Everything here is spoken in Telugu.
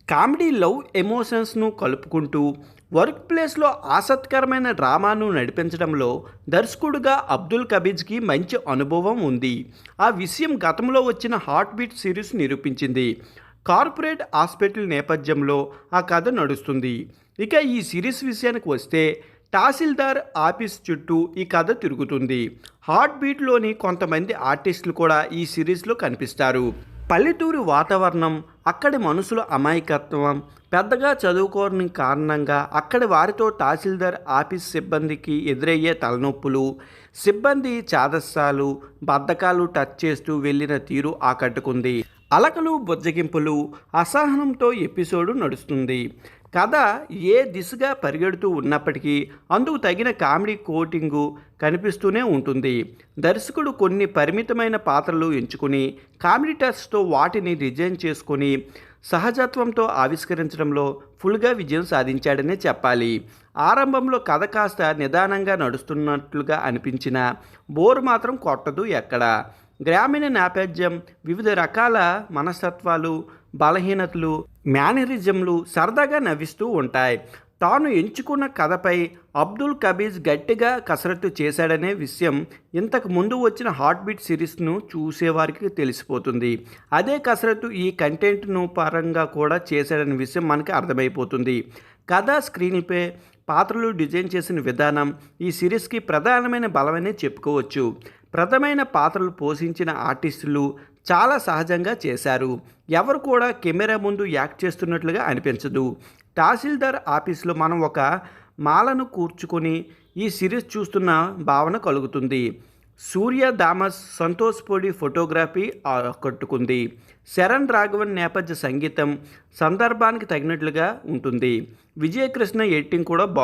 కామెడీ లవ్ ఎమోషన్స్ను కలుపుకుంటూ వర్క్ ప్లేస్లో ఆసక్తికరమైన డ్రామాను నడిపించడంలో దర్శకుడుగా అబ్దుల్ కబీజ్కి మంచి అనుభవం ఉంది. ఆ విషయం గతంలో వచ్చిన హార్ట్ బీట్ సిరీస్ నిరూపించింది. కార్పొరేట్ హాస్పిటల్ నేపథ్యంలో ఆ కథ నడుస్తుంది. ఇక ఈ సిరీస్ విషయానికి వస్తే తహసీల్దార్ ఆఫీస్ చుట్టూ ఈ కథ తిరుగుతుంది. హార్ట్ బీట్లోని కొంతమంది ఆర్టిస్టులు కూడా ఈ సిరీస్లో కనిపిస్తారు. పల్లెటూరు వాతావరణం, అక్కడి మనుషుల అమాయకత్వం, పెద్దగా చదువుకోని కారణంగా అక్కడి వారితో తహసీల్దార్ ఆఫీస్ సిబ్బందికి ఎదురయ్యే తలనొప్పులు, సిబ్బంది చాదస్తాలు, బద్ధకాలు టచ్ చేస్తూ వెళ్ళిన తీరు ఆకట్టుకుంది. అలకలు, బుజ్జగింపులు, అసహనంతో ఎపిసోడు నడుస్తుంది. కథ ఏ దిశగా పరిగెడుతూ ఉన్నప్పటికీ అందుకు తగిన కామెడీ కోటింగు కనిపిస్తూనే ఉంటుంది. దర్శకుడు కొన్ని పరిమితమైన పాత్రలు ఎంచుకుని కామెడీ టచ్తో వాటిని డిజైన్ చేసుకొని సహజత్వంతో ఆవిష్కరించడంలో ఫుల్గా విజయం సాధించాడనే చెప్పాలి. ఆరంభంలో కథ కాస్త నిదానంగా నడుస్తున్నట్లుగా అనిపించిన బోర్ మాత్రం కొట్టదు ఎక్కడ. గ్రామీణ నేపథ్యం, వివిధ రకాల మనస్తత్వాలు, బలహీనతలు, మేనరిజంలు సరదాగా నవ్విస్తూ ఉంటాయి. తాను ఎంచుకున్న కథపై అబ్దుల్ కబీజ్ గట్టిగా కసరత్తు చేశాడనే విషయం ఇంతకు ముందు వచ్చిన హార్ట్ బీట్ సిరీస్ను చూసేవారికి తెలిసిపోతుంది. అదే కసరత్తు ఈ కంటెంట్ను పరంగా కూడా చేశాడనే విషయం మనకి అర్థమైపోతుంది. కథ, స్క్రీన్పై పాత్రలు డిజైన్ చేసిన విధానం ఈ సిరీస్కి ప్రధానమైన బలమనే చెప్పుకోవచ్చు. ప్రధానమైన పాత్రలు పోషించిన ఆర్టిస్టులు చాలా సహజంగా చేశారు. ఎవరు కూడా కెమెరా ముందు యాక్ట్ చేస్తున్నట్లుగా అనిపించదు. తహసీల్దార్ ఆఫీస్లో మనం ఒక మాలను కూర్చుకొని ఈ సిరీస్ చూస్తున్న భావన కలుగుతుంది. సూర్య థామస్, సంతోష్ పొడి ఫోటోగ్రఫీ ఆకట్టుకుంది. శరణ్ రాఘవన్ నేపథ్య సంగీతం సందర్భానికి తగినట్లుగా ఉంటుంది. విజయకృష్ణ ఎడిటింగ్ కూడా బాగుంది.